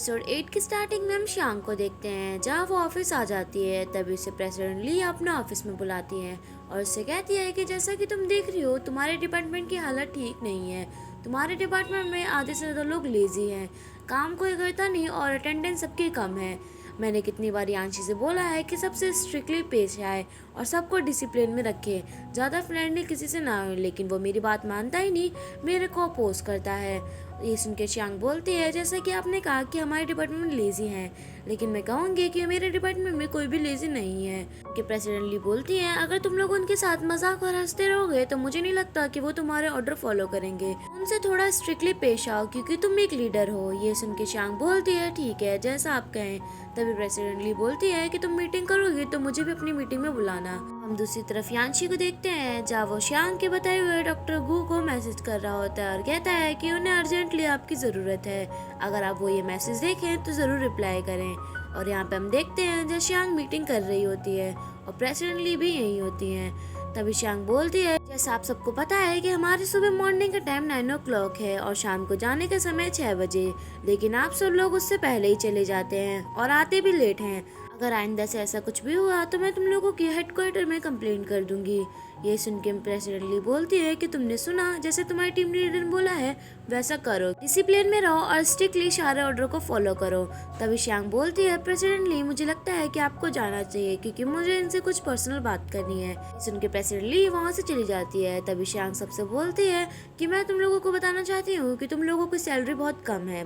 Episode 8 की starting में हम शांग को देखते हैं जहाँ वो ऑफिस आ जाती है। तभी उसे प्रेसिडेंट ली अपने ऑफिस में बुलाती है और उससे कहती है कि जैसा कि तुम देख रही हो तुम्हारे डिपार्टमेंट की हालत ठीक नहीं है। तुम्हारे डिपार्टमेंट में आधे से ज़्यादा लोग लेजी हैं, काम कोई करता नहीं और अटेंडेंस सबकी कम है। मैंने कितनी बार यांशी से बोला है कि सबसे स्ट्रिक्टली पेश आए और सबको डिसिप्लिन में रखे, ज़्यादा फ्रेंडली किसी से ना हो, लेकिन वो मेरी बात मानता ही नहीं, मेरे को अपोज करता है। ये सुन के शांग बोलती है जैसा कि आपने कहा कि हमारे डिपार्टमेंट में लेजी हैं, लेकिन मैं कहूँगी कि मेरे डिपार्टमेंट में कोई भी लेजी नहीं है। कि प्रेसिडेंटली बोलती है अगर तुम लोग उनके साथ मजाक और हंसते रहोगे तो मुझे नहीं लगता कि वो तुम्हारे ऑर्डर फॉलो करेंगे। उनसे थोड़ा स्ट्रिक्टली पेश आओ क्योंकि तुम एक लीडर हो। ये सुन के शांग बोलती है ठीक है जैसा आप कहें। तभी प्रेसिडेंटली बोलती है कि तुम मीटिंग करोगी तो मुझे भी अपनी मीटिंग में बुलाना। हम दूसरी तरफ यांशी को देखते हैं जहाँ वो शांग के बताए हुए डॉक्टर गू को मैसेज कर रहा होता है और कहता है कि उन्हें अर्जेंटली आपकी ज़रूरत है, अगर आप वो ये मैसेज देखें तो ज़रूर रिप्लाई करें। और यहाँ पे हम देखते हैं जब शांग मीटिंग कर रही होती है और प्रेसिडेंटली भी यही होती हैं। तभी शांग बोलती है जैसा आप सबको पता है कि हमारे सुबह मॉर्निंग का टाइम 9 o'clock है और शाम को जाने का समय 6 बजे, लेकिन आप सब लोग उससे पहले ही चले जाते हैं और आते भी लेट हैं। अगर आइंदा से ऐसा कुछ भी हुआ तो मैं तुम लोगों की हेडक्वार्टर में कंप्लेंट कर दूंगी। ये सुन के प्रेसिडेंटली बोलती है कि तुमने सुना, जैसे तुम्हारी टीम लीडर ने बोला है वैसा करो, डिसिप्लिन में रहो और स्ट्रिक्टली सारे ऑर्डर को फॉलो करो। तभी शांग बोलती है प्रेसिडेंटली मुझे लगता है कि आपको जाना चाहिए क्योंकि मुझे इनसे कुछ पर्सनल बात करनी है। सुन के प्रेसिडेंटली वहाँ से चली जाती है। तभी शांग सबसे बोलती है कि मैं तुम लोगों को बताना चाहती हूँ कि तुम लोगों की सैलरी बहुत कम है।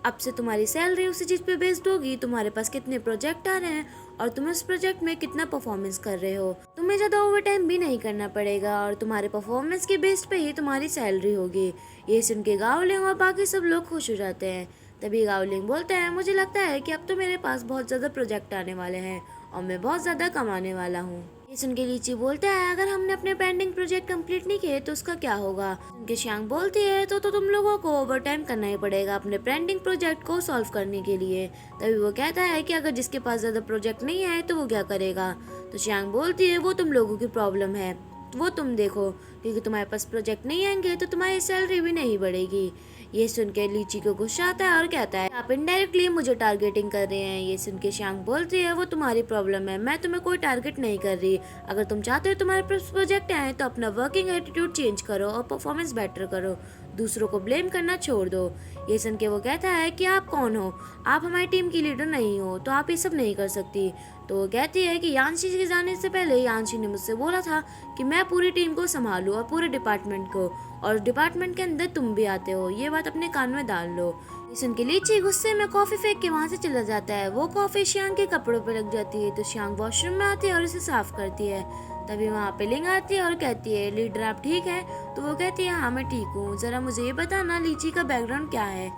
अब से तुम्हारी सैलरी उसी चीज़ पे बेस्ड होगी तुम्हारे पास कितने प्रोजेक्ट आ रहे हैं और तुम उस प्रोजेक्ट में कितना परफॉर्मेंस कर रहे हो। तुम्हें ज़्यादा ओवर टाइम भी नहीं करना पड़ेगा और तुम्हारे परफॉर्मेंस के बेस पे ही तुम्हारी सैलरी होगी। ये सुन के गावलिंग और बाकी सब लोग खुश हो जाते हैं। तभी गावलिंग बोलते हैं मुझे लगता है कि अब तो मेरे पास बहुत ज़्यादा प्रोजेक्ट आने वाले हैं और मैं बहुत ज़्यादा कमाने वाला हूँ। ये सुन के लीची बोलता है अगर हमने अपने पेंडिंग प्रोजेक्ट कंप्लीट नहीं किए तो उसका क्या होगा। सुन के शांग बोलती है तो तुम लोगों को ओवर टाइम करना ही पड़ेगा अपने पेंडिंग प्रोजेक्ट को सॉल्व करने के लिए। तभी वो कहता है कि अगर जिसके पास ज़्यादा प्रोजेक्ट नहीं है तो वो क्या करेगा। तो शांग बोलती है वो तुम लोगों की प्रॉब्लम है, वो तुम देखो, क्योंकि तुम्हारे पास प्रोजेक्ट नहीं आएंगे तो तुम्हारी सैलरी भी नहीं बढ़ेगी। ये सुन के लीची को गुस्सा आता है और कहता है आप इनडायरेक्टली मुझे टारगेटिंग कर रहे हैं। ये सुन के शांग बोलती है वो तुम्हारी प्रॉब्लम है, मैं तुम्हें कोई टारगेट नहीं कर रही। अगर तुम चाहते हो तुम्हारे पास प्रोजेक्ट आए तो अपना वर्किंग एटीट्यूड चेंज करो और परफॉर्मेंस बेटर करो, दूसरों को ब्लेम करना छोड़ दो। ये सुन के वो कहता है कि आप कौन हो, आप हमारी टीम की लीडर नहीं हो तो आप ये सब नहीं कर सकती। तो वो कहती है कि यांशी के जाने से पहले यांशी ने मुझसे बोला था कि मैं पूरी टीम को संभालूं और पूरे डिपार्टमेंट को, और डिपार्टमेंट के अंदर तुम भी आते हो, ये बात अपने कान में डाल लो। ये सुन के लीची गुस्से में कॉफी फेंक के वहाँ से चला जाता है। वो कॉफी श्यांग के कपड़ों पे लग जाती है तो श्यांग वॉशरूम में आती है और उसे साफ करती है। तभी वहाँ पे लिंग आती है और कहती है लीडर आप ठीक है। तो वो कहती है हाँ मैं ठीक हूँ, जरा मुझे ये बताना लीची का बैकग्राउंड क्या है।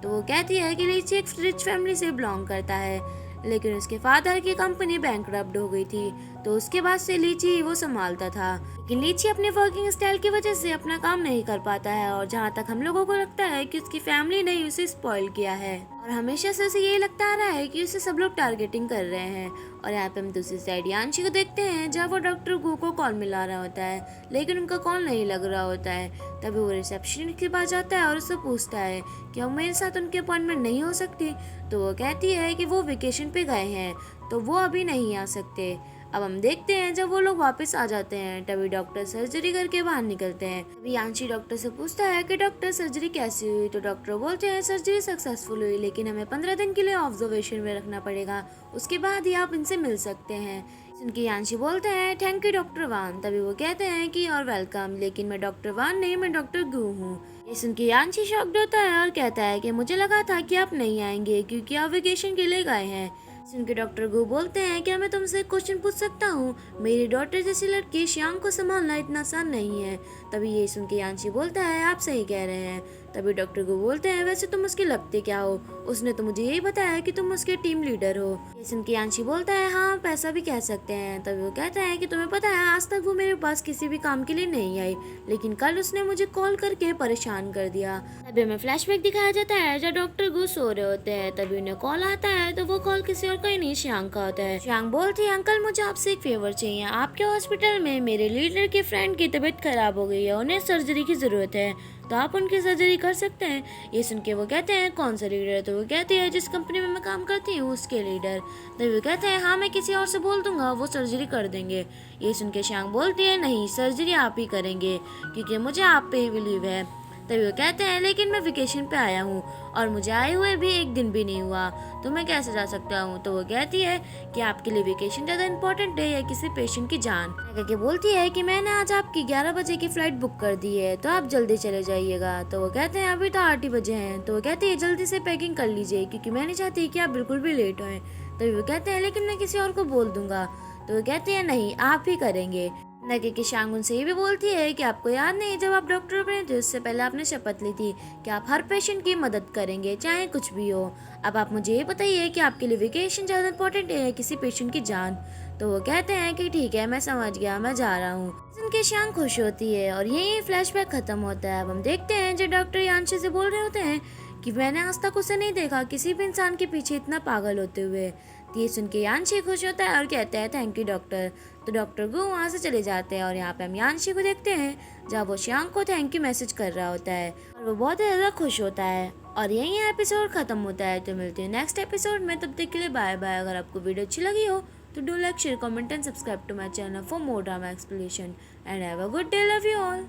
तो वो कहती है कि लीची एक रिच फैमिली से बिलोंग करता है, लेकिन उसके फादर की कंपनी बैंकरप्ट हो गई थी तो उसके बाद से लीची वो संभालता था। लेकिन लीची अपने वर्किंग स्टाइल की वजह से अपना काम नहीं कर पाता है और जहाँ तक हम लोगों को लगता है कि उसकी फैमिली ने उसे स्पॉइल किया है और हमेशा से उसे यही लगता आ रहा है कि उसे सब लोग टारगेटिंग कर रहे हैं। और यहाँ पे हम दूसरी साइड यांशी को देखते हैं जहाँ वो डॉक्टर गू को कॉल मिला रहा होता है लेकिन उनका कॉल नहीं लग रहा होता है। तभी वो रिसेप्शन के पास जाता है और उससे पूछता है कि अब मेरे साथ उनकी अपॉइंटमेंट नहीं हो सकती। तो वो कहती है कि वो वेकेशन पे गए हैं तो वो अभी नहीं आ सकते। अब हम देखते हैं जब वो लोग वापस आ जाते हैं तभी डॉक्टर सर्जरी करके बाहर निकलते हैं। तभी यांशी डॉक्टर से पूछता है कि डॉक्टर सर्जरी कैसी हुई। तो डॉक्टर बोलते हैं सर्जरी सक्सेसफुल हुई लेकिन हमें 15 दिन के लिए ऑब्जर्वेशन में रखना पड़ेगा, उसके बाद ही आप इनसे मिल सकते हैं। उनकी यांशी बोलते हैं थैंक यू डॉक्टर वान। तभी वो कहते हैं कि और वेलकम, लेकिन मैं डॉक्टर वान नहीं मैं डॉक्टर गू हूँ। ये सुन के यांशी शॉक्ड होता है और कहता है कि मुझे लगा था कि आप नहीं आएंगे क्योंकि आप वेकेशन के लिए गए हैं। सुन के डॉक्टर गू बोलते हैं क्या मैं तुमसे एक क्वेश्चन पूछ सकता हूँ, मेरी डॉटर जैसी लड़की श्यांग को संभालना इतना आसान नहीं है। तभी ये सुन के यांशी बोलता है आप सही कह रहे हैं। तभी डॉक्टर को बोलते हैं वैसे तुम उसके लगते क्या हो, उसने तो मुझे यही बताया कि तुम उसके टीम लीडर हो। ये सुन के यांशी बोलता है हाँ आप ऐसा भी कह सकते हैं। तभी वो कहता है कि तुम्हें पता है आज तक वो मेरे पास किसी भी काम के लिए नहीं आई, लेकिन कल उसने मुझे कॉल करके परेशान कर दिया। तभी हमें फ्लैशबैक दिखाया जाता है जब डॉक्टर गू सो रहे होते हैं। तभी उन्हें कॉल आता है तो वो कॉल किसी और कोई नहीं श्यांग का होता है। श्यांग बोलती है अंकल मुझे आपसे एक फेवर चाहिए, आपके हॉस्पिटल में मेरे लीडर के फ्रेंड की तबीयत खराब हो गई है, उन्हें सर्जरी की जरूरत है। तो आप उनकी सर्जरी कर सकते हैं। ये सुन के वो कहते हैं कौन सा लीडर? तो वो कहती है जिस कंपनी में मैं काम करती हूँ उसके लीडर। तो वो कहते हैं हाँ मैं किसी और से बोल दूंगा, वो सर्जरी कर देंगे। ये सुन के शांग बोलती है नहीं, सर्जरी आप ही करेंगे क्योंकि मुझे आप पे ही बिलीव है। तभी वो कहते हैं लेकिन मैं वेकेशन पे आया हूँ और मुझे आए हुए भी एक दिन भी नहीं हुआ, तो मैं कैसे जा सकता हूँ? तो वो कहती है कि आपके लिए वेकेशन ज़्यादा इम्पोर्टेंट है या किसी पेशेंट की जान? कहके बोलती है कि मैंने आज आपकी 11 बजे की फ़्लाइट बुक कर दी है, तो आप जल्दी चले जाइएगा। तो वो कहते हैं अभी तो 8 ही बजे हैं। तो वो कहती है जल्दी से पैकिंग कर लीजिए क्योंकि मैं नहीं चाहती कि आप बिल्कुल भी लेट होएं। तो वो कहते हैं लेकिन मैं किसी और को बोल दूंगा। तो वो कहते हैं नहीं, आप ही करेंगे। नगे की शांग उनसे ये भी बोलती है कि आपको याद नहीं जब आप डॉक्टर बने थे उससे पहले आपने शपथ ली थी कि आप हर पेशेंट की मदद करेंगे चाहे कुछ भी हो। अब आप मुझे ये बताइए कि आपके लिए वेकेशन ज़्यादा इंपॉर्टेंट है किसी पेशेंट की जान? तो वो कहते हैं कि ठीक है मैं समझ गया, मैं जा रहा हूँ। उनकी शांग खुश होती है और यही फ्लैशबैक खत्म होता है। अब हम देखते हैं जो डॉक्टर यांशी से बोल रहे होते हैं कि मैंने आज तक उसे नहीं देखा किसी भी इंसान के पीछे इतना पागल होते हुए। तो ये सुन के यांशी खुश होता है और कहता है थैंक यू डॉक्टर। तो डॉक्टर गो वहाँ से चले जाते हैं और यहाँ पे हम यांशी को देखते हैं जहाँ वो श्यांग को थैंक यू मैसेज कर रहा होता है और वो बहुत ही ज़्यादा खुश होता है। और यही एपिसोड खत्म होता है। तो मिलते हैं नेक्स्ट एपिसोड में, तब तक के लिए बाय बाय। अगर आपको वीडियो अच्छी लगी हो तो do like share comment and subscribe to my channel for more drama explanation and have a good day, love you all.